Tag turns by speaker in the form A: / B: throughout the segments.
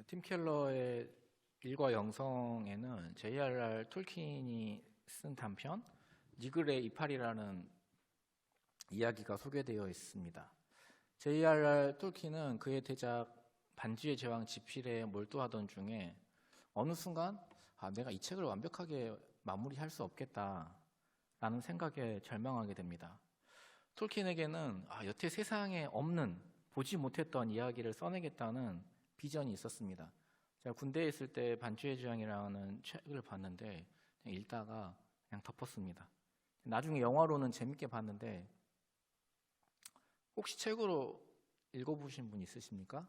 A: 팀 켈러의 일과 영성에는 J.R.R. 톨킨이 쓴 단편 니글의 이파리라는 이야기가 소개되어 있습니다. J.R.R. 톨킨은 그의 대작 반지의 제왕 지필에 몰두하던 중에 어느 순간 내가 이 책을 완벽하게 마무리할 수 없겠다라는 생각에 절망하게 됩니다. 톨킨에게는 여태 세상에 없는 보지 못했던 이야기를 써내겠다는 비전이 있었습니다. 제가 군대에 있을 때 반지의 제왕이라는 책을 봤는데 그냥 읽다가 그냥 덮었습니다. 나중에 영화로는 재밌게 봤는데 혹시 책으로 읽어보신 분 있으십니까?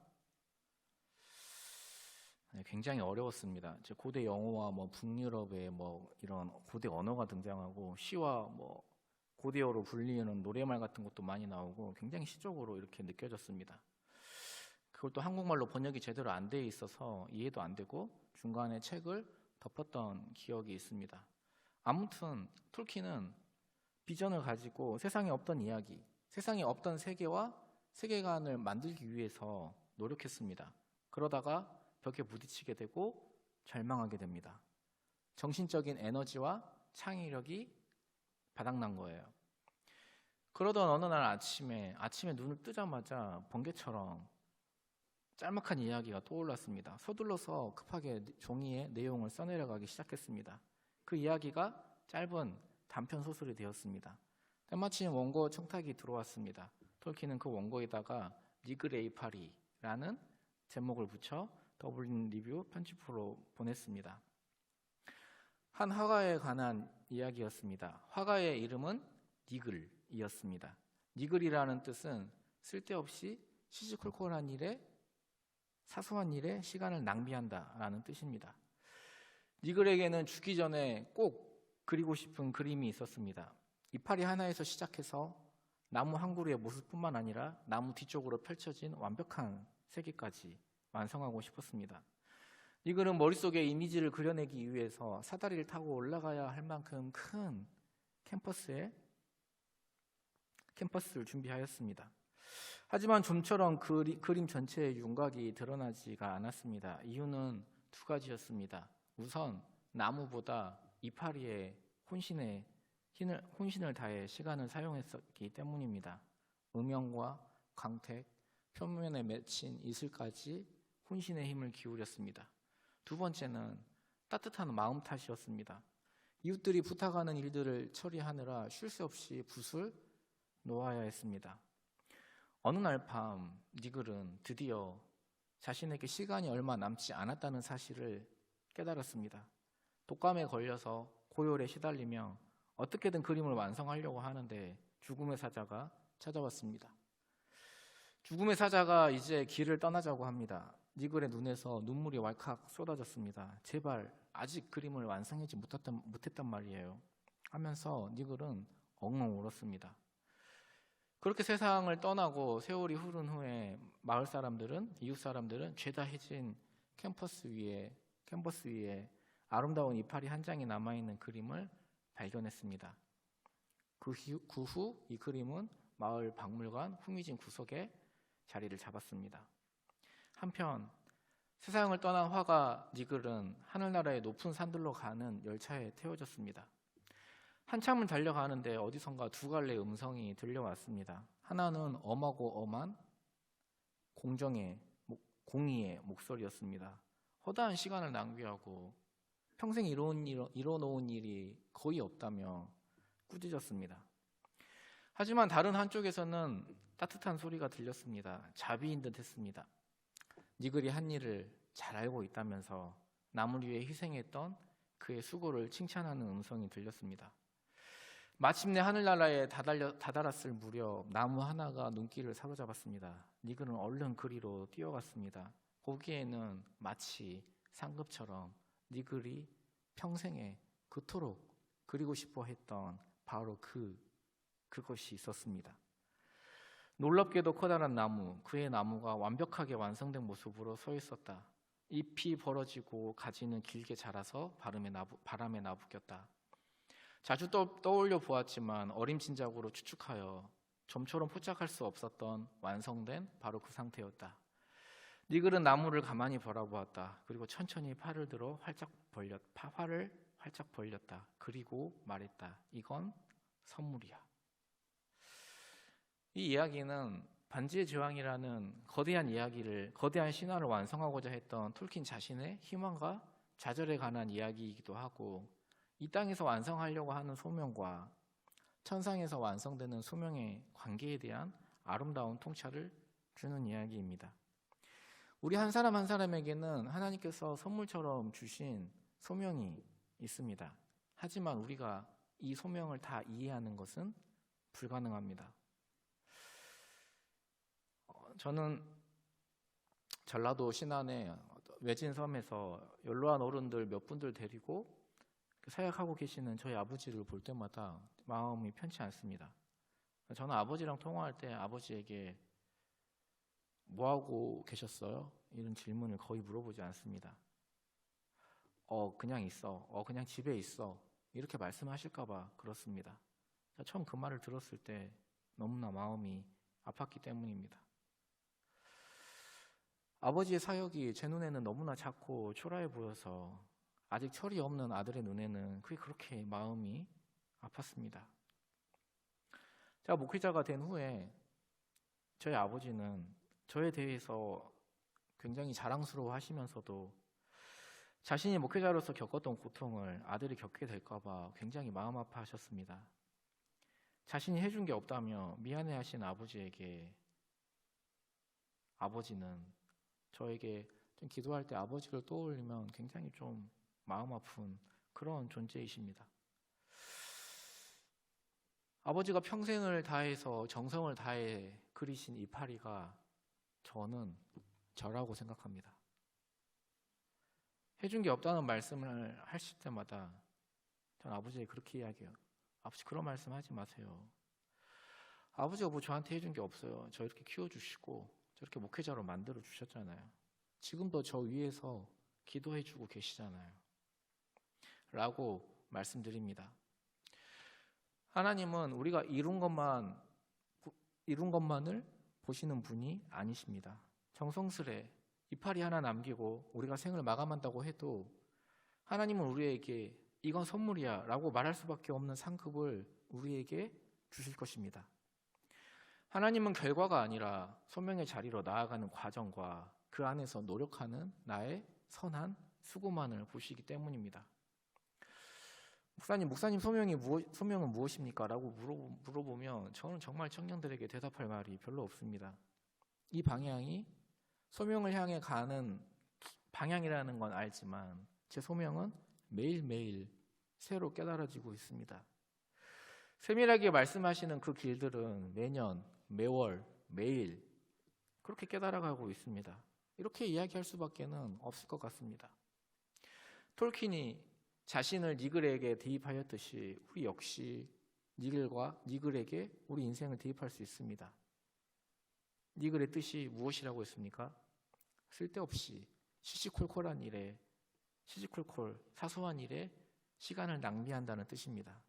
A: 굉장히 어려웠습니다. 고대 영어와 북유럽의 이런 고대 언어가 등장하고 시와 고대어로 불리는 노래말 같은 것도 많이 나오고 굉장히 시적으로 이렇게 느껴졌습니다. 그걸 또 한국말로 번역이 제대로 안 돼 있어서 이해도 안 되고 중간에 책을 덮었던 기억이 있습니다. 아무튼 톨킨은 비전을 가지고 세상에 없던 이야기, 세상에 없던 세계와 세계관을 만들기 위해서 노력했습니다. 그러다가 벽에 부딪히게 되고 절망하게 됩니다. 정신적인 에너지와 창의력이 바닥난 거예요. 그러던 어느 날 아침에 눈을 뜨자마자 번개처럼 짤막한 이야기가 떠올랐습니다. 서둘러서 급하게 종이에 내용을 써내려가기 시작했습니다. 그 이야기가 짧은 단편 소설이 되었습니다. 때마침 원고 청탁이 들어왔습니다. 톨킨은 그 원고에다가 니글의 이파리라는 제목을 붙여 더블린 리뷰 편집부로 보냈습니다. 한 화가에 관한 이야기였습니다. 화가의 이름은 니글이었습니다. 니글이라는 뜻은 쓸데없이 시시콜콜한 일에 사소한 일에 시간을 낭비한다라는 뜻입니다. 니글에게는 죽기 전에 꼭 그리고 싶은 그림이 있었습니다. 이파리 하나에서 시작해서 나무 한 그루의 모습뿐만 아니라 나무 뒤쪽으로 펼쳐진 완벽한 세계까지 완성하고 싶었습니다. 니글은 머릿속에 이미지를 그려내기 위해서 사다리를 타고 올라가야 할 만큼 큰 캠퍼스를 준비하였습니다. 하지만 좀처럼 그림 전체의 윤곽이 드러나지가 않았습니다. 이유는 두 가지였습니다. 우선 나무보다 이파리에 혼신을 다해 시간을 사용했기 때문입니다. 음영과 광택, 표면에 맺힌 이슬까지 혼신의 힘을 기울였습니다. 두 번째는 따뜻한 마음 탓이었습니다. 이웃들이 부탁하는 일들을 처리하느라 쉴 새 없이 붓을 놓아야 했습니다. 어느 날 밤 니글은 드디어 자신에게 시간이 얼마 남지 않았다는 사실을 깨달았습니다. 독감에 걸려서 고열에 시달리며 어떻게든 그림을 완성하려고 하는데 죽음의 사자가 찾아왔습니다. 죽음의 사자가 이제 길을 떠나자고 합니다. 니글의 눈에서 눈물이 왈칵 쏟아졌습니다. 제발 아직 그림을 완성하지 못했단 말이에요 하면서 니글은 엉엉 울었습니다. 그렇게 세상을 떠나고 세월이 흐른 후에 마을 사람들은, 이웃 사람들은 죄다 해진 캔버스 위에 아름다운 이파리 한 장이 남아있는 그림을 발견했습니다. 그 후 이 그림은 마을 박물관 후미진 구석에 자리를 잡았습니다. 한편 세상을 떠난 화가 니글은 하늘나라의 높은 산들로 가는 열차에 태워졌습니다. 한참을 달려가는데 어디선가 두 갈래의 음성이 들려왔습니다. 하나는 엄하고 엄한 공의의 목소리였습니다. 허다한 시간을 낭비하고 평생 이뤄놓은 일이 거의 없다며 꾸짖었습니다. 하지만 다른 한쪽에서는 따뜻한 소리가 들렸습니다. 자비인 듯 했습니다. 니글이 한 일을 잘 알고 있다면서 남을 위해 희생했던 그의 수고를 칭찬하는 음성이 들렸습니다. 마침내 하늘나라에 다다랐을 무렵 나무 하나가 눈길을 사로잡았습니다. 니글은 얼른 그리로 뛰어갔습니다. 거기에는 마치 상급처럼 니글이 평생에 그토록 그리고 싶어 했던 바로 그것이 있었습니다. 놀랍게도 커다란 나무, 그의 나무가 완벽하게 완성된 모습으로 서 있었다. 잎이 벌어지고 가지는 길게 자라서 바람에 나부꼈다. 자주 떠올려 보았지만 어림짐작으로 추측하여 좀처럼 포착할 수 없었던 완성된 바로 그 상태였다. 니글은 나무를 가만히 바라보았다. 그리고 천천히 팔을 들어 팔을 활짝 벌렸다. 그리고 말했다. 이건 선물이야. 이 이야기는 반지의 제왕이라는 거대한 신화를 완성하고자 했던 톨킨 자신의 희망과 좌절에 관한 이야기이기도 하고, 이 땅에서 완성하려고 하는 소명과 천상에서 완성되는 소명의 관계에 대한 아름다운 통찰을 주는 이야기입니다. 우리 한 사람 한 사람에게는 하나님께서 선물처럼 주신 소명이 있습니다. 하지만 우리가 이 소명을 다 이해하는 것은 불가능합니다. 저는 전라도 신안의 외진 섬에서 연로한 어른들 몇 분들 데리고 사역하고 계시는 저희 아버지를 볼 때마다 마음이 편치 않습니다. 저는 아버지랑 통화할 때 아버지에게 뭐 하고 계셨어요? 이런 질문을 거의 물어보지 않습니다. 그냥 있어. 그냥 집에 있어. 이렇게 말씀하실까봐 그렇습니다. 처음 그 말을 들었을 때 너무나 마음이 아팠기 때문입니다. 아버지의 사역이 제 눈에는 너무나 작고 초라해 보여서 아직 철이 없는 아들의 눈에는 그게 그렇게 마음이 아팠습니다. 제가 목회자가 된 후에 저희 아버지는 저에 대해서 굉장히 자랑스러워 하시면서도 자신이 목회자로서 겪었던 고통을 아들이 겪게 될까봐 굉장히 마음 아파하셨습니다. 자신이 해준 게 없다며 미안해하신 아버지에게 아버지는 저에게 좀 기도할 때 아버지를 떠올리면 굉장히 좀 마음 아픈 그런 존재이십니다. 아버지가 평생을 다해서 정성을 다해 그리신 이파리가 저는 저라고 생각합니다. 해준 게 없다는 말씀을 하실 때마다 전 아버지에게 그렇게 이야기해요. 아버지 그런 말씀 하지 마세요. 아버지가 뭐 저한테 해준 게 없어요. 저 이렇게 키워주시고 저렇게 목회자로 만들어 주셨잖아요. 지금도 저 위에서 기도해 주고 계시잖아요. 라고 말씀드립니다. 하나님은 우리가 이룬 것만을 보시는 분이 아니십니다. 정성스레 이파리 하나 남기고 우리가 생을 마감한다고 해도 하나님은 우리에게 이건 선물이야 라고 말할 수밖에 없는 상급을 우리에게 주실 것입니다. 하나님은 결과가 아니라 소명의 자리로 나아가는 과정과 그 안에서 노력하는 나의 선한 수고만을 보시기 때문입니다. 목사님 소명은 무엇입니까? 라고 물어보면 저는 정말 청년들에게 대답할 말이 별로 없습니다. 이 방향이 소명을 향해 가는 방향이라는 건 알지만 제 소명은 매일매일 새로 깨달아지고 있습니다. 세밀하게 말씀하시는 그 길들은 매년, 매월, 매일 그렇게 깨달아가고 있습니다. 이렇게 이야기할 수밖에는 없을 것 같습니다. 톨킨이 자신을 니글에게 대입하였듯이 우리 역시 니글에게 우리 인생을 대입할 수 있습니다. 니글의 뜻이 무엇이라고 했습니까? 쓸데없이 시시콜콜 사소한 일에 시간을 낭비한다는 뜻입니다.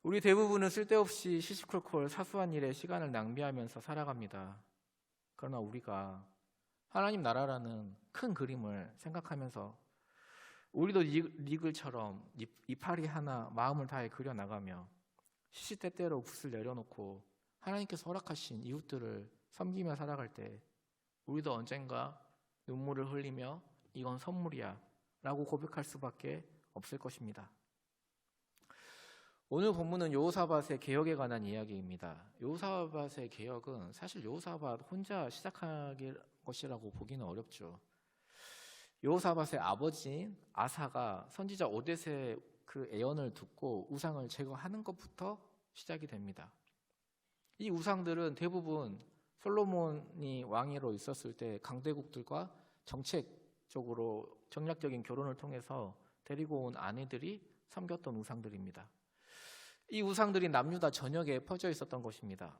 A: 우리 대부분은 쓸데없이 시시콜콜 사소한 일에 시간을 낭비하면서 살아갑니다. 그러나 우리가 하나님 나라라는 큰 그림을 생각하면서 우리도 니글처럼 이파리 하나 마음을 다해 그려나가며 시시때때로 붓을 내려놓고 하나님께서 허락하신 이웃들을 섬기며 살아갈 때 우리도 언젠가 눈물을 흘리며 이건 선물이야 라고 고백할 수밖에 없을 것입니다. 오늘 본문은 여호사밧의 개혁에 관한 이야기입니다. 여호사밧의 개혁은 사실 여호사밧 혼자 시작한 것이라고 보기는 어렵죠. 여호사밧의 아버지인 아사가 선지자 오뎃의 그 애언을 듣고 우상을 제거하는 것부터 시작이 됩니다. 이 우상들은 대부분 솔로몬이 왕으로 있었을 때 강대국들과 정책적으로 정략적인 결혼을 통해서 데리고 온 아내들이 섬겼던 우상들입니다. 이 우상들이 남유다 전역에 퍼져 있었던 것입니다.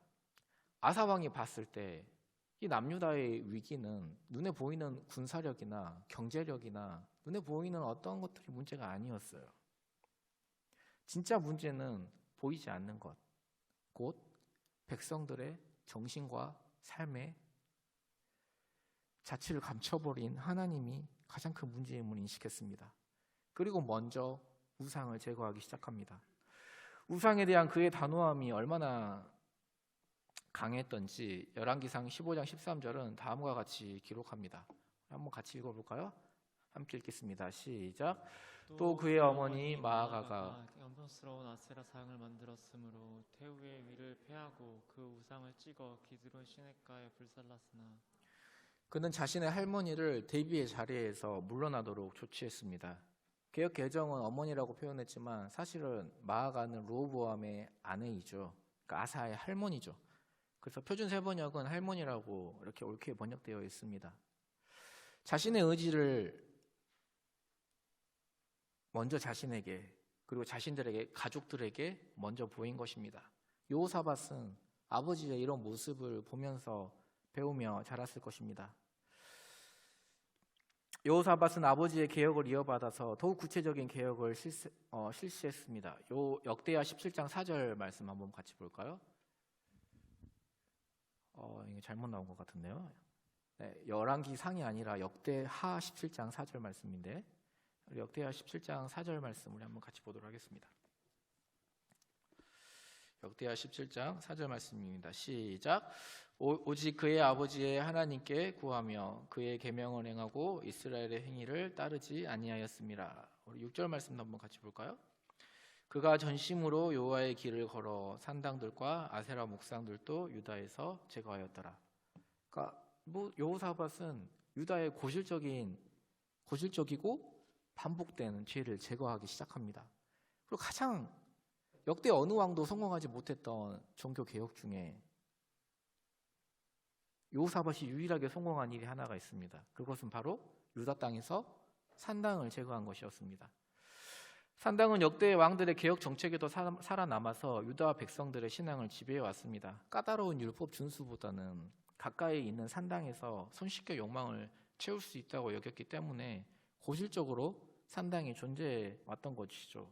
A: 아사 왕이 봤을 때 이 남유다의 위기는 눈에 보이는 군사력이나 경제력이나 눈에 보이는 어떤 것들이 문제가 아니었어요. 진짜 문제는 보이지 않는 것, 곧 백성들의 정신과 삶에 자취를 감춰버린 하나님이 가장 큰 문제임을 인식했습니다. 그리고 먼저 우상을 제거하기 시작합니다. 우상에 대한 그의 단호함이 얼마나 강했던지 열왕기상 15장 13절은 다음과 같이 기록합니다. 한번 같이 읽어볼까요? 함께 읽겠습니다. 시작. 또 그의 어머니 마아가가
B: 영광스러운 아세라 상을 만들었으므로 태우의 위를 패하고 그 우상을 찍어 기드론 시냇가에 불살랐으나
A: 그는 자신의 할머니를 대비의 자리에서 물러나도록 조치했습니다. 개역 개정은 어머니라고 표현했지만 사실은 마아가는 르호보암의 아내이죠. 그러니까 아사의 할머니죠. 그래서 표준 세번역은 할머니라고 이렇게 옳게 번역되어 있습니다. 자신의 의지를 먼저 자신에게 그리고 자신들에게 가족들에게 먼저 보인 것입니다. 여호사밧은 아버지의 이런 모습을 보면서 배우며 자랐을 것입니다. 여호사밧은 아버지의 개혁을 이어받아서 더욱 구체적인 개혁을 실시했습니다. 역대하 17장 4절 말씀 한번 같이 볼까요? 이게 잘못 나온 것 같은데요. 네, 열왕기상이 아니라 역대하 17장 4절 말씀인데 역대하 17장 4절 말씀을 한번 같이 보도록 하겠습니다. 역대하 17장 4절 말씀입니다. 시작. 오직 그의 아버지의 하나님께 구하며 그의 계명을 행하고 이스라엘의 행위를 따르지 아니하였습니다. 우리 6절 말씀도 한번 같이 볼까요? 그가 전심으로 여호와의 길을 걸어 산당들과 아세라 목상들도 유다에서 제거하였더라. 그러니까 여호사밧은 유다의 고질적이고 반복되는 죄를 제거하기 시작합니다. 그리고 가장 역대 어느 왕도 성공하지 못했던 종교 개혁 중에 여호사밧이 유일하게 성공한 일이 하나가 있습니다. 그것은 바로 유다 땅에서 산당을 제거한 것이었습니다. 산당은 역대 왕들의 개혁 정책에도 살아남아서 유다 백성들의 신앙을 지배해 왔습니다. 까다로운 율법 준수보다는 가까이 있는 산당에서 손쉽게 욕망을 채울 수 있다고 여겼기 때문에 고질적으로 산당이 존재해 왔던 것이죠.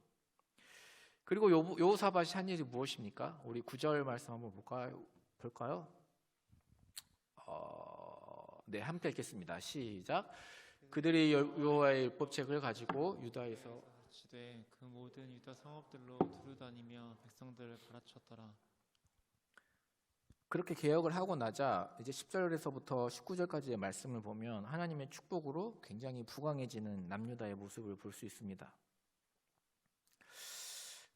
A: 그리고 여호사밧이 한 일이 무엇입니까? 우리 9절 말씀 한번 볼까요? 네, 함께 읽겠습니다. 시작. 그들이 여호와의 율법책을 가지고 유다에서
B: 지되 그 모든 유다 성읍들로 두루다니며 백성들을 가르쳤더라.
A: 그렇게 개혁을 하고 나자 이제 10절에서부터 19절까지의 말씀을 보면 하나님의 축복으로 굉장히 부강해지는 남유다의 모습을 볼 수 있습니다.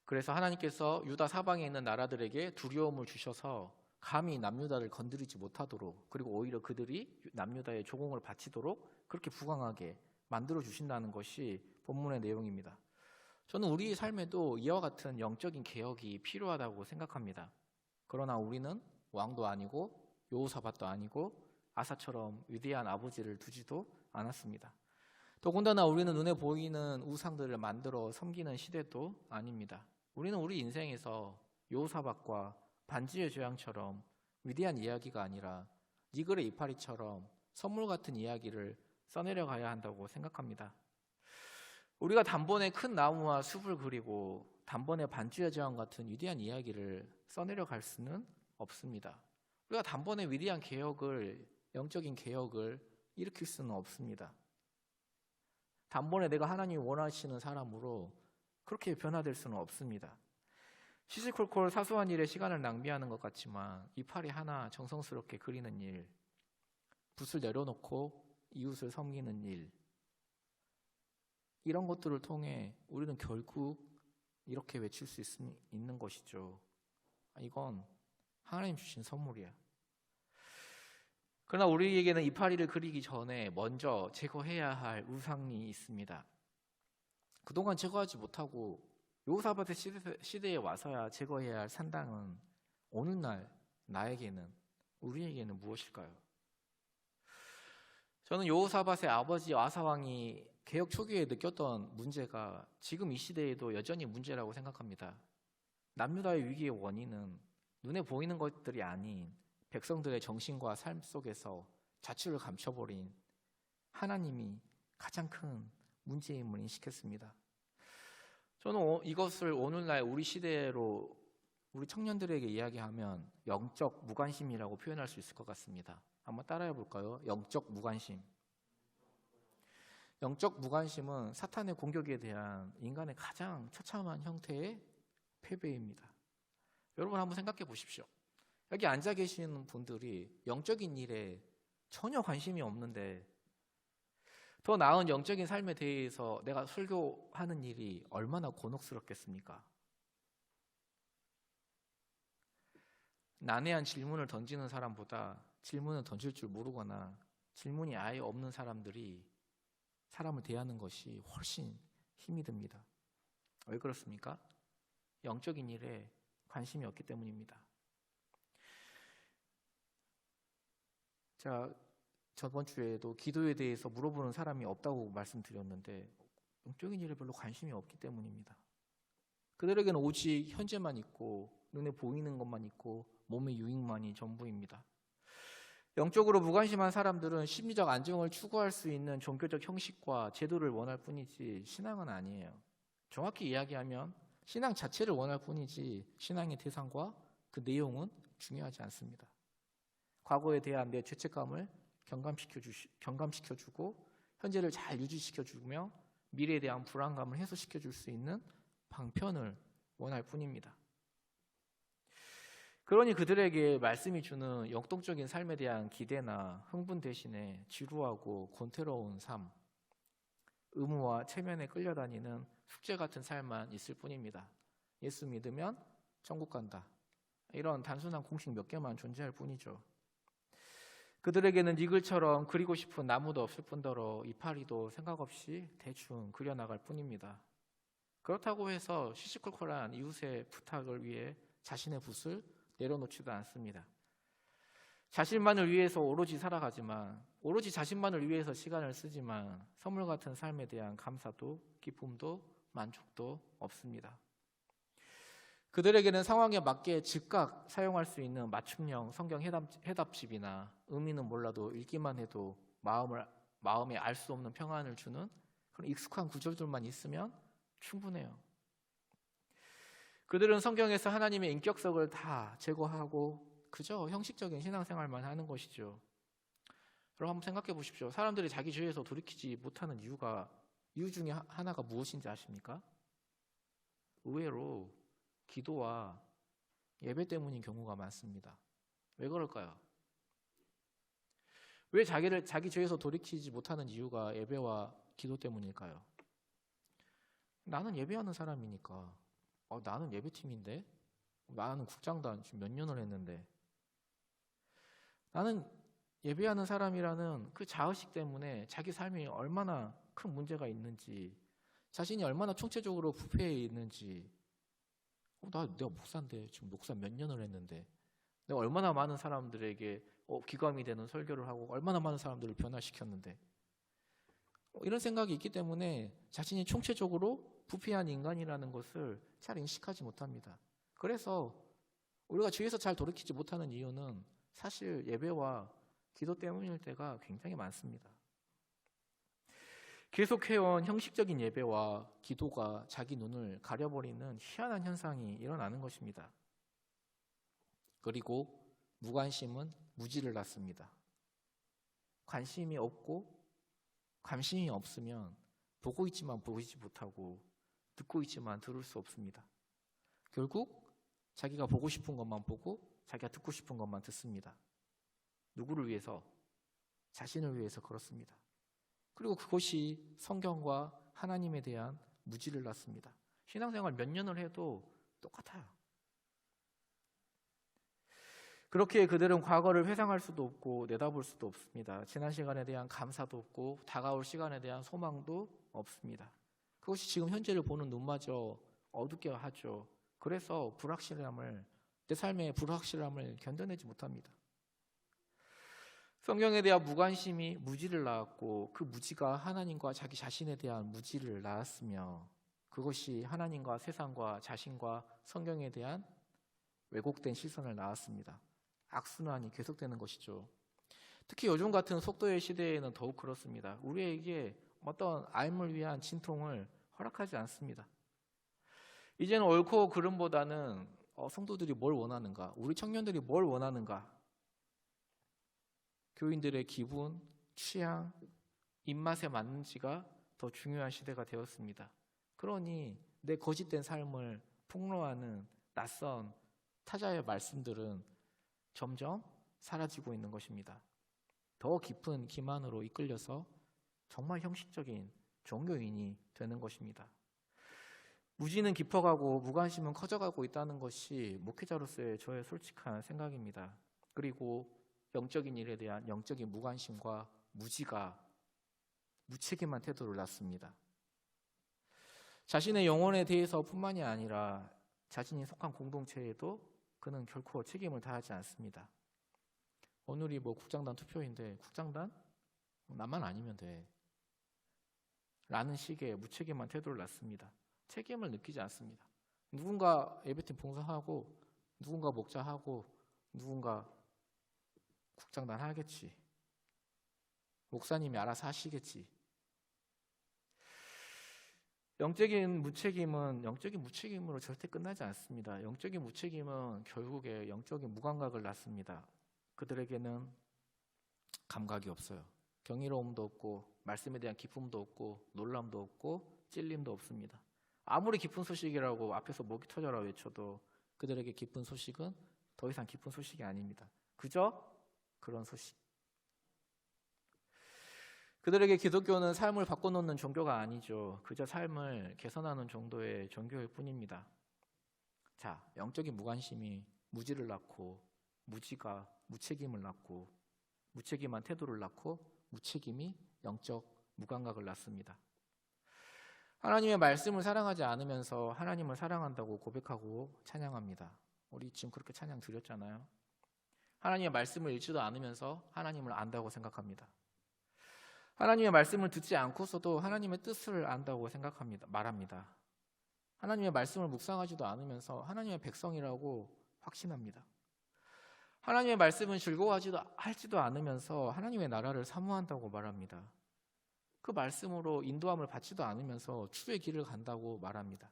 A: 그래서 하나님께서 유다 사방에 있는 나라들에게 두려움을 주셔서 감히 남유다를 건드리지 못하도록 그리고 오히려 그들이 남유다의 조공을 바치도록 그렇게 부강하게 만들어 주신다는 것이 본문의 내용입니다. 저는 우리 삶에도 이와 같은 영적인 개혁이 필요하다고 생각합니다. 그러나 우리는 왕도 아니고 여호사밧도 아니고 아사처럼 위대한 아버지를 두지도 않았습니다. 더군다나 우리는 눈에 보이는 우상들을 만들어 섬기는 시대도 아닙니다. 우리는 우리 인생에서 여호사밧과 반지의 제왕처럼 위대한 이야기가 아니라 니글의 이파리처럼 선물 같은 이야기를 써내려 가야 한다고 생각합니다. 우리가 단번에 큰 나무와 숲을 그리고 단번에 반지의 제왕 같은 위대한 이야기를 써내려 갈 수는 없습니다. 우리가 단번에 위대한 개혁을, 영적인 개혁을 일으킬 수는 없습니다. 단번에 내가 하나님이 원하시는 사람으로 그렇게 변화될 수는 없습니다. 시시콜콜 사소한 일에 시간을 낭비하는 것 같지만 이파리 하나 정성스럽게 그리는 일, 붓을 내려놓고 이웃을 섬기는 일, 이런 것들을 통해 우리는 결국 이렇게 외칠 수 있는 것이죠. 이건 하나님 주신 선물이야. 그러나 우리에게는 이파리를 그리기 전에 먼저 제거해야 할 우상이 있습니다. 그동안 제거하지 못하고 여호사밧의 시대에 와서야 제거해야 할 산당은 오늘날 나에게는, 우리에게는 무엇일까요? 저는 여호사밧의 아버지 아사왕이 개혁 초기에 느꼈던 문제가 지금 이 시대에도 여전히 문제라고 생각합니다. 남유다의 위기의 원인은 눈에 보이는 것들이 아닌 백성들의 정신과 삶 속에서 자취를 감춰버린 하나님이 가장 큰 문제임을 인식했습니다. 저는 이것을 오늘날 우리 시대로 우리 청년들에게 이야기하면 영적 무관심이라고 표현할 수 있을 것 같습니다. 한번 따라해 볼까요? 영적 무관심. 영적 무관심은 사탄의 공격에 대한 인간의 가장 처참한 형태의 패배입니다. 여러분 한번 생각해 보십시오. 여기 앉아 계시는 분들이 영적인 일에 전혀 관심이 없는데 더 나은 영적인 삶에 대해서 내가 설교하는 일이 얼마나 곤혹스럽겠습니까? 난해한 질문을 던지는 사람보다 질문을 던질 줄 모르거나 질문이 아예 없는 사람들이 사람을 대하는 것이 훨씬 힘이 듭니다. 왜 그렇습니까? 영적인 일에 관심이 없기 때문입니다. 자, 저번 주에도 기도에 대해서 물어보는 사람이 없다고 말씀드렸는데 영적인 일에 별로 관심이 없기 때문입니다. 그들에게는 오직 현재만 있고 눈에 보이는 것만 있고 몸의 유익만이 전부입니다. 영적으로 무관심한 사람들은 심리적 안정을 추구할 수 있는 종교적 형식과 제도를 원할 뿐이지 신앙은 아니에요. 정확히 이야기하면 신앙 자체를 원할 뿐이지 신앙의 대상과 그 내용은 중요하지 않습니다. 과거에 대한 내 죄책감을 경감시켜주고 현재를 잘 유지시켜주며 미래에 대한 불안감을 해소시켜줄 수 있는 방편을 원할 뿐입니다. 그러니 그들에게 말씀이 주는 역동적인 삶에 대한 기대나 흥분 대신에 지루하고 곤태로운 삶, 의무와 체면에 끌려다니는 숙제 같은 삶만 있을 뿐입니다. 예수 믿으면 천국 간다. 이런 단순한 공식 몇 개만 존재할 뿐이죠. 그들에게는 니글처럼 그리고 싶은 나무도 없을 뿐더러 이파리도 생각 없이 대충 그려나갈 뿐입니다. 그렇다고 해서 시시콜콜한 이웃의 부탁을 위해 자신의 붓을 내려놓지도 않습니다. 자신만을 위해서 오로지 살아가지만 오로지 자신만을 위해서 시간을 쓰지만 선물 같은 삶에 대한 감사도 기쁨도 만족도 없습니다. 그들에게는 상황에 맞게 즉각 사용할 수 있는 맞춤형 성경 해답집이나 의미는 몰라도 읽기만 해도 마음에 알 수 없는 평안을 주는 그런 익숙한 구절들만 있으면 충분해요. 그들은 성경에서 하나님의 인격성을 다 제거하고 그저 형식적인 신앙생활만 하는 것이죠. 여러분 한번 생각해 보십시오. 사람들이 자기 죄에서 돌이키지 못하는 이유 중에 하나가 무엇인지 아십니까? 의외로 기도와 예배 때문인 경우가 많습니다. 왜 그럴까요? 왜 자기 죄에서 돌이키지 못하는 이유가 예배와 기도 때문일까요? 나는 예배하는 사람이니까. 나는 예배팀인데? 나는 국장단 지금 몇 년을 했는데. 나는 예배하는 사람이라는 그 자의식 때문에 자기 삶이 얼마나 큰 문제가 있는지, 자신이 얼마나 총체적으로 부패해 있는지, 내가 목사인데 지금 목사 몇 년을 했는데 내가 얼마나 많은 사람들에게 기감이 되는 설교를 하고 얼마나 많은 사람들을 변화시켰는데 이런 생각이 있기 때문에 자신이 총체적으로 부패한 인간이라는 것을 잘 인식하지 못합니다. 그래서 우리가 죄에서 잘 돌이키지 못하는 이유는 사실 예배와 기도 때문일 때가 굉장히 많습니다. 계속해온 형식적인 예배와 기도가 자기 눈을 가려버리는 희한한 현상이 일어나는 것입니다. 그리고 무관심은 무지를 낳습니다. 관심이 없고 관심이 없으면 보고 있지만 보이지 못하고 듣고 있지만 들을 수 없습니다. 결국 자기가 보고 싶은 것만 보고 자기가 듣고 싶은 것만 듣습니다. 누구를 위해서? 자신을 위해서 그렇습니다. 그리고 그것이 성경과 하나님에 대한 무지를 낳습니다. 신앙생활 몇 년을 해도 똑같아요. 그렇게 그들은 과거를 회상할 수도 없고 내다볼 수도 없습니다. 지난 시간에 대한 감사도 없고 다가올 시간에 대한 소망도 없습니다. 그것이 지금 현재를 보는 눈마저 어둡게 하죠. 그래서 내 삶의 불확실함을 견뎌내지 못합니다. 성경에 대한 무관심이 무지를 낳았고 그 무지가 하나님과 자기 자신에 대한 무지를 낳았으며 그것이 하나님과 세상과 자신과 성경에 대한 왜곡된 시선을 낳았습니다. 악순환이 계속되는 것이죠. 특히 요즘 같은 속도의 시대에는 더욱 그렇습니다. 우리에게 어떤 삶을 위한 진통을 허락하지 않습니다. 이제는 옳고 그름보다는 성도들이 뭘 원하는가, 우리 청년들이 뭘 원하는가, 교인들의 기분, 취향, 입맛에 맞는지가 더 중요한 시대가 되었습니다. 그러니 내 거짓된 삶을 폭로하는 낯선 타자의 말씀들은 점점 사라지고 있는 것입니다. 더 깊은 기만으로 이끌려서 정말 형식적인 종교인이 되는 것입니다. 무지는 깊어가고 무관심은 커져가고 있다는 것이 목회자로서의 저의 솔직한 생각입니다. 그리고 영적인 일에 대한 영적인 무관심과 무지가 무책임한 태도를 낳습니다. 자신의 영혼에 대해서뿐만이 아니라 자신이 속한 공동체에도 그는 결코 책임을 다하지 않습니다. 오늘이 국장단 투표인데 국장단? 나만 아니면 돼 라는 식의 무책임한 태도를 낳습니다. 책임을 느끼지 않습니다. 누군가 예배팀 봉사하고 누군가 목자하고 누군가 국장단 하겠지. 목사님이 알아서 하시겠지. 영적인 무책임으로 절대 끝나지 않습니다. 영적인 무책임은 결국에 영적인 무감각을 낳습니다. 그들에게는 감각이 없어요. 경이로움도 없고 말씀에 대한 기쁨도 없고 놀람도 없고 찔림도 없습니다. 아무리 기쁜 소식이라고 앞에서 목이 터져라 외쳐도 그들에게 기쁜 소식은 더 이상 기쁜 소식이 아닙니다. 그저 그런 소식. 그들에게 기독교는 삶을 바꿔놓는 종교가 아니죠. 그저 삶을 개선하는 정도의 종교일 뿐입니다. 자, 영적인 무관심이 무지를 낳고 무지가 무책임을 낳고 무책임한 태도를 낳고 무책임이 영적 무감각을 낳습니다. 하나님의 말씀을 사랑하지 않으면서 하나님을 사랑한다고 고백하고 찬양합니다. 우리 지금 그렇게 찬양 드렸잖아요. 하나님의 말씀을 읽지도 않으면서 하나님을 안다고 생각합니다. 하나님의 말씀을 듣지 않고서도 하나님의 뜻을 안다고 생각합니다. 말합니다. 하나님의 말씀을 묵상하지도 않으면서 하나님의 백성이라고 확신합니다. 하나님의 말씀을 즐거워하지도 않으면서 하나님의 나라를 사모한다고 말합니다. 그 말씀으로 인도함을 받지도 않으면서 주의 길을 간다고 말합니다.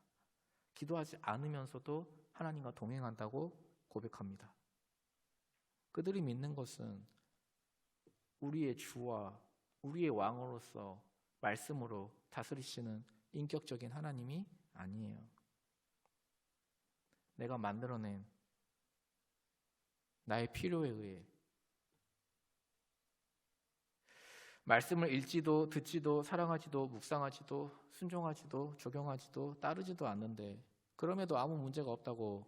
A: 기도하지 않으면서도 하나님과 동행한다고 고백합니다. 그들이 믿는 것은 우리의 주와 우리의 왕으로서 말씀으로 다스리시는 인격적인 하나님이 아니에요. 내가 만들어낸 나의 필요에 의해 말씀을 읽지도 듣지도 사랑하지도 묵상하지도 순종하지도 적용하지도 따르지도 않는데 그럼에도 아무 문제가 없다고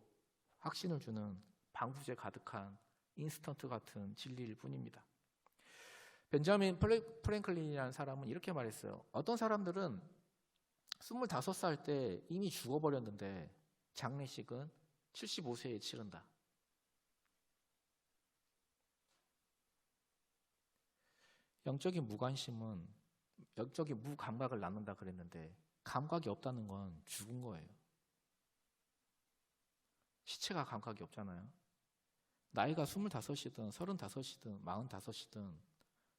A: 확신을 주는 방부제 가득한 인스턴트 같은 진리일 뿐입니다. 벤자민 프랭클린이라는 사람은 이렇게 말했어요. 어떤 사람들은 25살 때 이미 죽어버렸는데 장례식은 75세에 치른다. 영적인 무관심은 영적인 무감각을 낳는다 그랬는데 감각이 없다는 건 죽은 거예요. 시체가 감각이 없잖아요. 나이가 25이든 35이든 45이든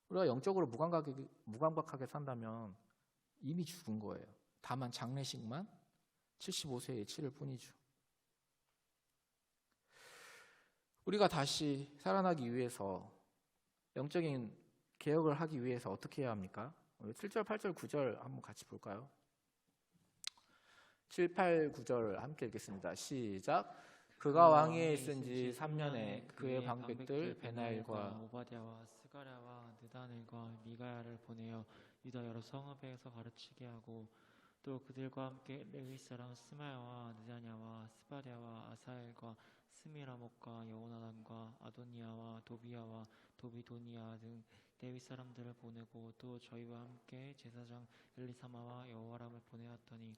A: 우리가 영적으로 무감각하게 산다면 이미 죽은 거예요. 다만 장례식만 75세에 치를 뿐이죠. 우리가 다시 살아나기 위해서 영적인 개혁을 하기 위해서 어떻게 해야 합니까? 7절, 8절, 9절 한번 같이 볼까요? 7, 8, 9절 함께 읽겠습니다. 시작. 그가 왕위에 있은 지 3년에 그의 방백들 베나일과
B: 오바댜와 스가랴와 느다넬과 미가야를 보내어 유다 여러 성읍에서 가르치게 하고 또 그들과 함께 레위 사람 스마야와 느다냐와 스바랴와 아사엘과 스미라목과 여호나단과 아도니아와 도비야와 도비도니아 등 레위 사람들을 보내고 또 저희와 함께 제사장 엘리사마와 여호와람을 보내었더니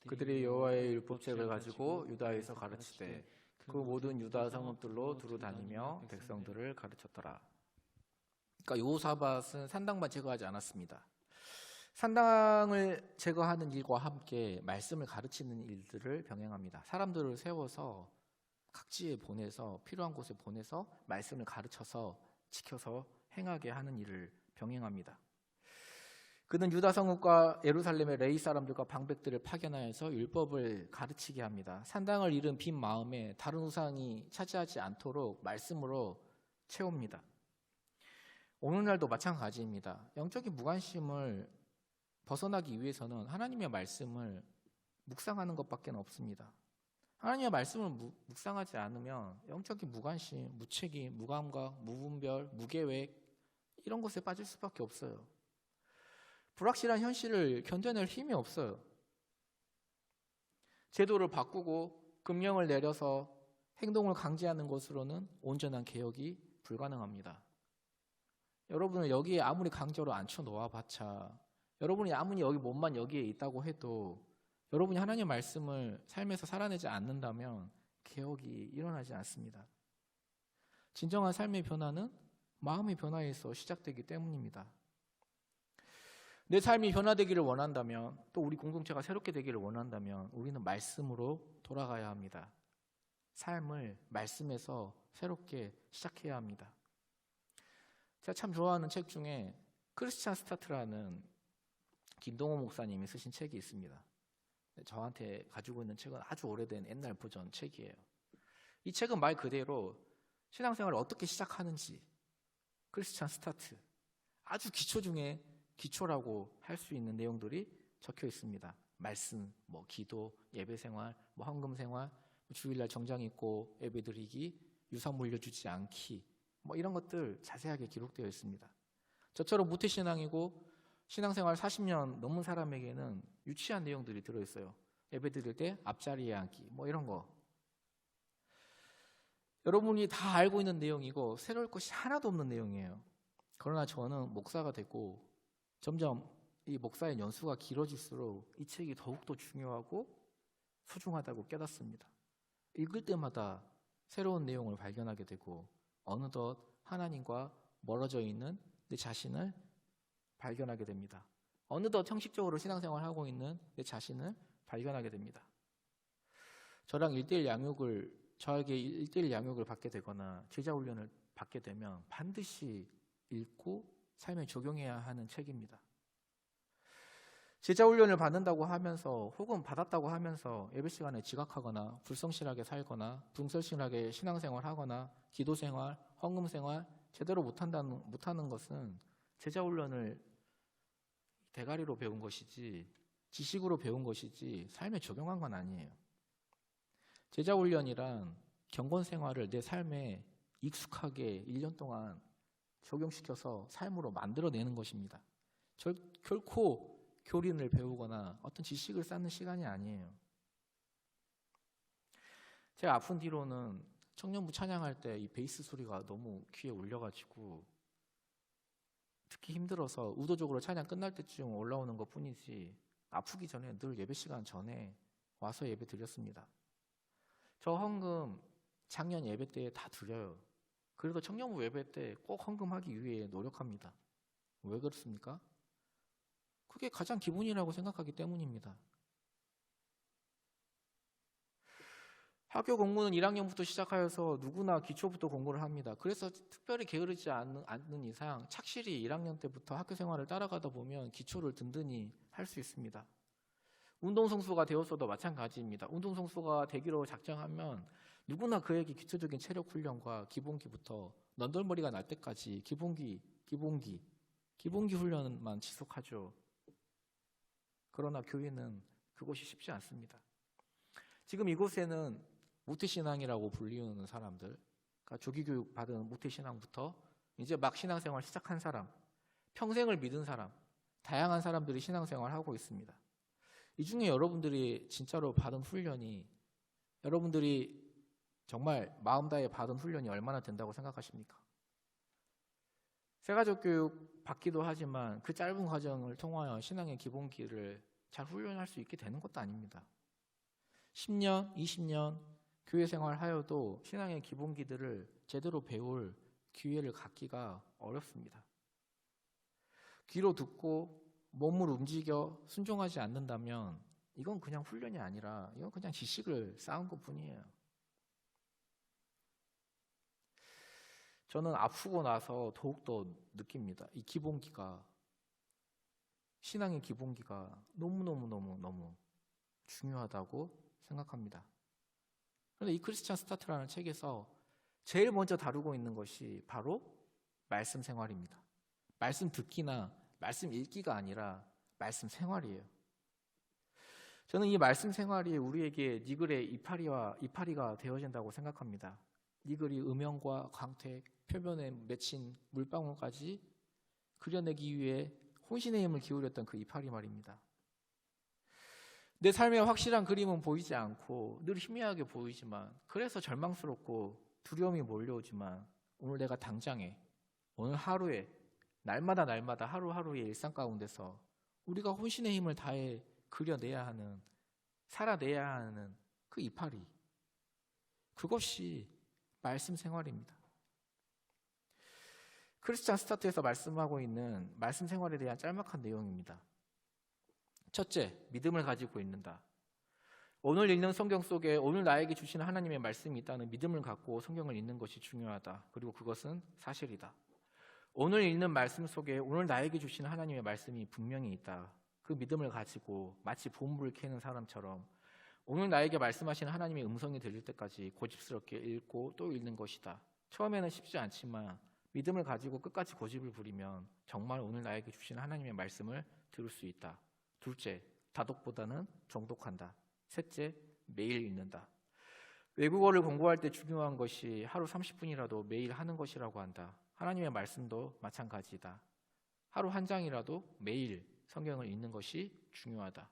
A: 그들이 여호와의 율법책을 가지고 유다에서 가르치되 그 모든 유다 성읍들로 두루 다니며 백성들을 가르쳤더라. 그러니까 여호사밧은 산당만 제거하지 않았습니다. 산당을 제거하는 일과 함께 말씀을 가르치는 일들을 병행합니다. 사람들을 세워서 각지에 보내서 필요한 곳에 보내서 말씀을 가르쳐서 지켜서 행하게 하는 일을 병행합니다. 그는 유다 성읍과 예루살렘의 레위 사람들과 방백들을 파견하여서 율법을 가르치게 합니다. 산당을 잃은 빈 마음에 다른 우상이 차지하지 않도록 말씀으로 채웁니다. 오늘날도 마찬가지입니다. 영적인 무관심을 벗어나기 위해서는 하나님의 말씀을 묵상하는 것밖에 없습니다. 하나님의 말씀을 묵상하지 않으면 영적인 무관심, 무책임, 무감각, 무분별, 무계획 이런 것에 빠질 수밖에 없어요. 불확실한 현실을 견뎌낼 힘이 없어요. 제도를 바꾸고 금령을 내려서 행동을 강제하는 것으로는 온전한 개혁이 불가능합니다. 여러분을 여기에 아무리 강제로 앉혀놓아봤자, 여러분이 아무리 몸만 여기에 있다고 해도 여러분이 하나님의 말씀을 삶에서 살아내지 않는다면 개혁이 일어나지 않습니다. 진정한 삶의 변화는 마음의 변화에서 시작되기 때문입니다. 내 삶이 변화되기를 원한다면, 또 우리 공동체가 새롭게 되기를 원한다면 우리는 말씀으로 돌아가야 합니다. 삶을 말씀에서 새롭게 시작해야 합니다. 제가 참 좋아하는 책 중에 크리스찬 스타트라는 김동호 목사님이 쓰신 책이 있습니다. 저한테 가지고 있는 책은 아주 오래된 옛날 버전 책이에요. 이 책은 말 그대로 신앙생활을 어떻게 시작하는지, 크리스찬 스타트, 아주 기초 중에 기초라고 할 수 있는 내용들이 적혀 있습니다. 말씀, 기도, 예배생활, 헌금생활, 주일날 정장 입고 예배드리기, 유산 물려주지 않기, 이런 것들 자세하게 기록되어 있습니다. 저처럼 모태신앙이고 신앙생활 40년 넘은 사람에게는 유치한 내용들이 들어있어요. 예배드릴 때 앞자리에 앉기, 이런 거. 여러분이 다 알고 있는 내용이고 새로울 것이 하나도 없는 내용이에요. 그러나 저는 목사가 되고 점점 이 목사의 연수가 길어질수록 이 책이 더욱더 중요하고 소중하다고 깨닫습니다. 읽을 때마다 새로운 내용을 발견하게 되고 어느덧 하나님과 멀어져 있는 내 자신을 발견하게 됩니다. 어느덧 형식적으로 신앙생활을 하고 있는 내 자신을 발견하게 됩니다. 저에게 1대1 양육을 받게 되거나 제자훈련을 받게 되면 반드시 읽고 삶에 적용해야 하는 책입니다. 제자훈련을 받는다고 하면서 혹은 받았다고 하면서 예배 시간에 지각하거나 불성실하게 살거나 불성실하게 신앙생활하거나 기도생활, 헌금생활 제대로 못하는 것은 제자훈련을 대가리로 배운 것이지 지식으로 배운 것이지 삶에 적용한 건 아니에요. 제자훈련이란 경건생활을 내 삶에 익숙하게 1년 동안 적용시켜서 삶으로 만들어내는 것입니다. 결코 교린을 배우거나 어떤 지식을 쌓는 시간이 아니에요. 제가 아픈 뒤로는 청년부 찬양할 때 이 베이스 소리가 너무 귀에 울려가지고 듣기 힘들어서 의도적으로 찬양 끝날 때쯤 올라오는 것 뿐이지 아프기 전에 늘 예배 시간 전에 와서 예배 드렸습니다. 저 헌금 작년 예배 때 다 드려요. 그래도 청년부 예배 때 꼭 헌금하기 위해 노력합니다. 왜 그렇습니까? 그게 가장 기본이라고 생각하기 때문입니다. 학교 공부는 1학년부터 시작하여서 누구나 기초부터 공부를 합니다. 그래서 특별히 게으르지 않는 이상 착실히 1학년 때부터 학교 생활을 따라가다 보면 기초를 든든히 할 수 있습니다. 운동선수가 되었어도 마찬가지입니다. 운동선수가 되기로 작정하면 누구나 그에게 기초적인 체력 훈련과 기본기부터 넌덜머리가 날 때까지 기본기 훈련만 지속하죠. 그러나 교회는 그것이 쉽지 않습니다. 지금 이곳에는 모태신앙이라고 불리우는 사람들, 그러니까 조기교육 받은 모태신앙부터 이제 막 신앙생활 시작한 사람, 평생을 믿은 사람, 다양한 사람들이 신앙생활을 하고 있습니다. 이 중에 여러분들이 진짜로 받은 훈련이, 여러분들이 정말 마음 다해 받은 훈련이 얼마나 된다고 생각하십니까? 새가족 교육 받기도 하지만 그 짧은 과정을 통하여 신앙의 기본기를 잘 훈련할 수 있게 되는 것도 아닙니다. 10년, 20년 교회 생활하여도 신앙의 기본기들을 제대로 배울 기회를 갖기가 어렵습니다. 귀로 듣고 몸을 움직여 순종하지 않는다면 이건 그냥 훈련이 아니라 이건 그냥 지식을 쌓은 것뿐이에요. 저는 아프고 나서 더욱더 느낍니다. 이 기본기가, 신앙의 기본기가 너무 중요하다고 생각합니다. 그런데 이 크리스찬 스타트라는 책에서 제일 먼저 다루고 있는 것이 바로 말씀 생활입니다. 말씀 듣기나 말씀 읽기가 아니라 말씀 생활이에요. 저는 이 말씀 생활이 우리에게 니글의 이파리가 되어진다고 생각합니다. 니글이 음영과 광택, 표면에 맺힌 물방울까지 그려내기 위해 혼신의 힘을 기울였던 그 이파리 말입니다. 내 삶의 확실한 그림은 보이지 않고 늘 희미하게 보이지만, 그래서 절망스럽고 두려움이 몰려오지만, 오늘 내가 당장에, 오늘 하루에, 날마다 하루하루의 일상 가운데서 우리가 혼신의 힘을 다해 그려내야 하는, 살아내야 하는 그 이파리, 그것이 말씀 생활입니다. 크리스찬 스타트에서 말씀하고 있는 말씀 생활에 대한 짤막한 내용입니다. 첫째, 믿음을 가지고 있는다. 오늘 읽는 성경 속에 오늘 나에게 주시는 하나님의 말씀이 있다는 믿음을 갖고 성경을 읽는 것이 중요하다. 그리고 그것은 사실이다. 오늘 읽는 말씀 속에 오늘 나에게 주시는 하나님의 말씀이 분명히 있다. 그 믿음을 가지고 마치 보물을 캐는 사람처럼 오늘 나에게 말씀하시는 하나님의 음성이 들릴 때까지 고집스럽게 읽고 또 읽는 것이다. 처음에는 쉽지 않지만 믿음을 가지고 끝까지 고집을 부리면 정말 오늘 나에게 주시는 하나님의 말씀을 들을 수 있다. 둘째, 다독보다는 정독한다. 셋째, 매일 읽는다. 외국어를 공부할 때 중요한 것이 하루 30분이라도 매일 하는 것이라고 한다. 하나님의 말씀도 마찬가지다. 하루 한 장이라도 매일 성경을 읽는 것이 중요하다.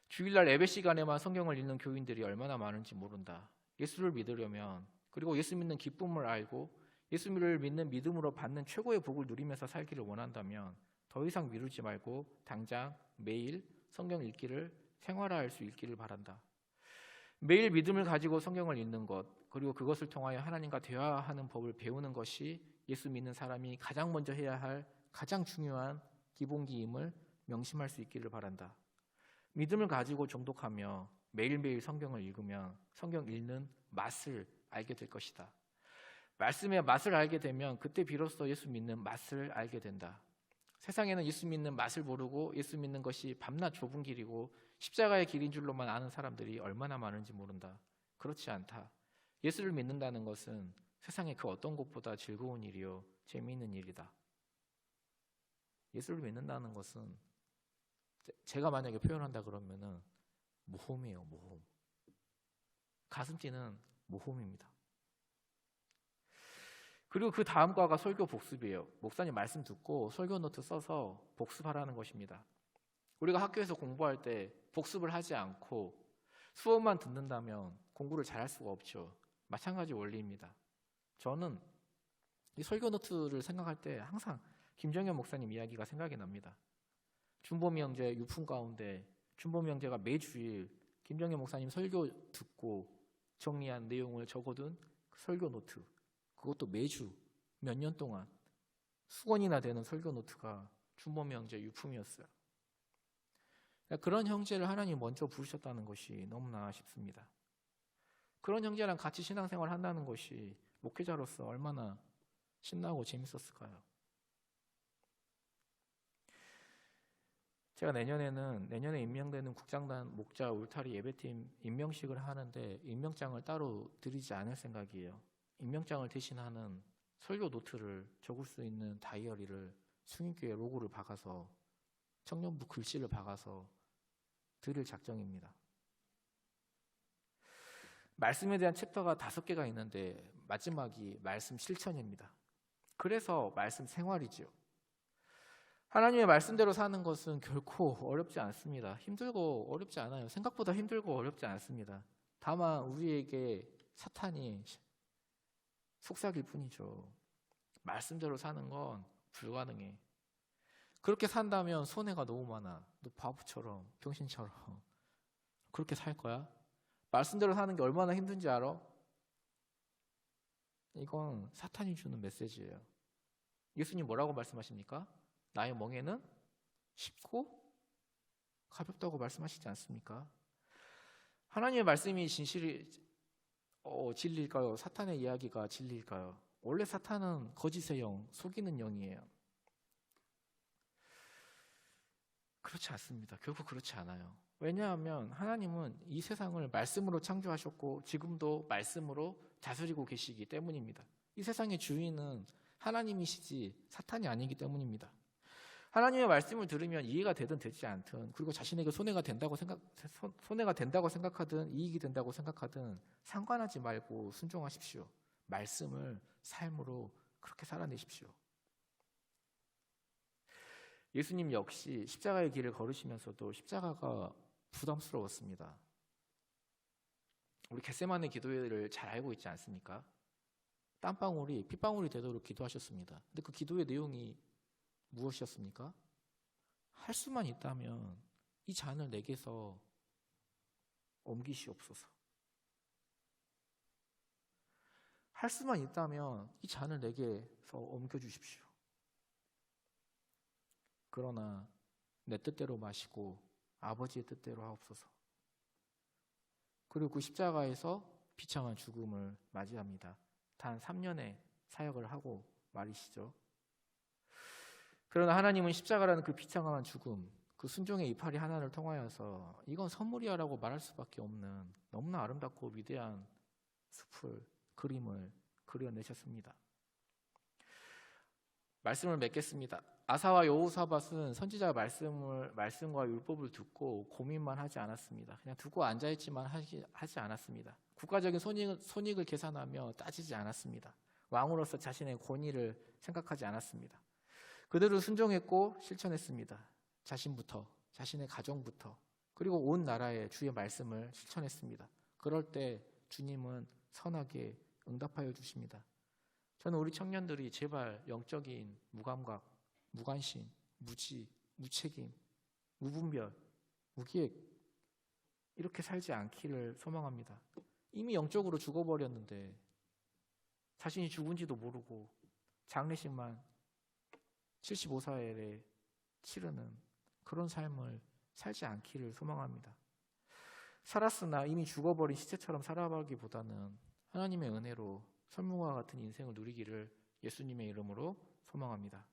A: 주일날 예배 시간에만 성경을 읽는 교인들이 얼마나 많은지 모른다. 예수를 믿으려면, 그리고 예수 믿는 기쁨을 알고 예수를 믿는 믿음으로 받는 최고의 복을 누리면서 살기를 원한다면 더 이상 미루지 말고 당장 매일 성경 읽기를 생활화할 수 있기를 바란다. 매일 믿음을 가지고 성경을 읽는 것, 그리고 그것을 통하여 하나님과 대화하는 법을 배우는 것이 예수 믿는 사람이 가장 먼저 해야 할 가장 중요한 기본기임을 명심할 수 있기를 바란다. 믿음을 가지고 정독하며 매일매일 성경을 읽으면 성경 읽는 맛을 알게 될 것이다. 말씀의 맛을 알게 되면 그때 비로소 예수 믿는 맛을 알게 된다. 세상에는 예수 믿는 맛을 모르고 예수 믿는 것이 밤낮 좁은 길이고 십자가의 길인 줄로만 아는 사람들이 얼마나 많은지 모른다. 그렇지 않다. 예수를 믿는다는 것은 세상의 그 어떤 것보다 즐거운 일이요 재미있는 일이다. 예수를 믿는다는 것은 제가 만약에 표현한다 그러면은 모험이에요. 모험. 가슴 뛰는 모험입니다. 그리고 그 다음 과가 설교 복습이에요. 목사님 말씀 듣고 설교 노트 써서 복습하라는 것입니다. 우리가 학교에서 공부할 때 복습을 하지 않고 수업만 듣는다면 공부를 잘할 수가 없죠. 마찬가지 원리입니다. 저는 이 설교 노트를 생각할 때 항상 김정현 목사님 이야기가 생각이 납니다. 준범이 형제 유품 가운데 준범이 형제가 매주일 김정현 목사님 설교 듣고 정리한 내용을 적어둔 설교 노트, 그것도 매주 몇 년 동안 수권이나 되는 설교 노트가 준범이 형제 유품이었어요. 그런 형제를 하나님 먼저 부르셨다는 것이 너무나 아쉽습니다. 그런 형제랑 같이 신앙생활 한다는 것이 목회자로서 얼마나 신나고 재밌었을까요? 제가 내년에 임명되는 국장단 목자 울타리 예배팀 임명식을 하는데 임명장을 따로 드리지 않을 생각이에요. 임명장을 대신하는 설교 노트를 적을 수 있는 다이어리를 승인교회 로고를 박아서 청년부 글씨를 박아서 드릴 작정입니다. 말씀에 대한 챕터가 5개가 있는데 마지막이 말씀 실천입니다. 그래서 말씀 생활이죠. 하나님의 말씀대로 사는 것은 결코 어렵지 않습니다. 힘들고 어렵지 않아요. 생각보다 힘들고 어렵지 않습니다. 다만 우리에게 사탄이 속삭일 뿐이죠. 말씀대로 사는 건 불가능해. 그렇게 산다면 손해가 너무 많아. 너 바보처럼, 병신처럼 그렇게 살 거야? 말씀대로 사는 게 얼마나 힘든지 알아? 이건 사탄이 주는 메시지예요. 예수님 뭐라고 말씀하십니까? 나의 멍에는 쉽고 가볍다고 말씀하시지 않습니까? 하나님의 말씀이 진리일까요? 사탄의 이야기가 진리일까요? 원래 사탄은 거짓의 영, 속이는 영이에요. 그렇지 않습니다. 결국 그렇지 않아요. 왜냐하면 하나님은 이 세상을 말씀으로 창조하셨고 지금도 말씀으로 다스리고 계시기 때문입니다. 이 세상의 주인은 하나님이시지 사탄이 아니기 때문입니다. 하나님의 말씀을 들으면 이해가 되든 되지 않든, 그리고 자신에게 손해가 된다고 생각하든 이익이 된다고 생각하든 상관하지 말고 순종하십시오. 말씀을 삶으로 그렇게 살아내십시오. 예수님 역시 십자가의 길을 걸으시면서도 십자가가 부담스러웠습니다. 우리 겟세마네 기도회를 잘 알고 있지 않습니까? 땀방울이 핏방울이 되도록 기도하셨습니다. 근데 그 기도의 내용이 무엇이었습니까? 할 수만 있다면 이 잔을 내게서 옮기시옵소서. 할 수만 있다면 이 잔을 내게서 옮겨주십시오. 그러나 내 뜻대로 마시고 아버지의 뜻대로 하옵소서. 그리고 그 십자가에서 비참한 죽음을 맞이합니다. 단 3년의 사역을 하고 말이시죠. 그러나 하나님은 십자가라는 그 비참한 죽음, 그 순종의 이파리 하나를 통하여서 이건 선물이야라고 말할 수밖에 없는 너무나 아름답고 위대한 숲을, 그림을 그려내셨습니다. 말씀을 맺겠습니다. 아사와 여호사밧은 선지자 말씀과 율법을 듣고 고민만 하지 않았습니다. 그냥 두고 앉아있지만 하지 않았습니다. 국가적인 손익을 계산하며 따지지 않았습니다. 왕으로서 자신의 권위를 생각하지 않았습니다. 그들을 순종했고 실천했습니다. 자신부터, 자신의 가정부터, 그리고 온 나라에 주의 말씀을 실천했습니다. 그럴 때 주님은 선하게 응답하여 주십니다. 저는 우리 청년들이 제발 영적인 무감각, 무관심, 무지, 무책임, 무분별, 무기획 이렇게 살지 않기를 소망합니다. 이미 영적으로 죽어버렸는데 자신이 죽은지도 모르고 장례식만 75사일에 치르는 그런 삶을 살지 않기를 소망합니다. 살았으나 이미 죽어버린 시체처럼 살아가기보다는 하나님의 은혜로 설문과 같은 인생을 누리기를 예수님의 이름으로 소망합니다.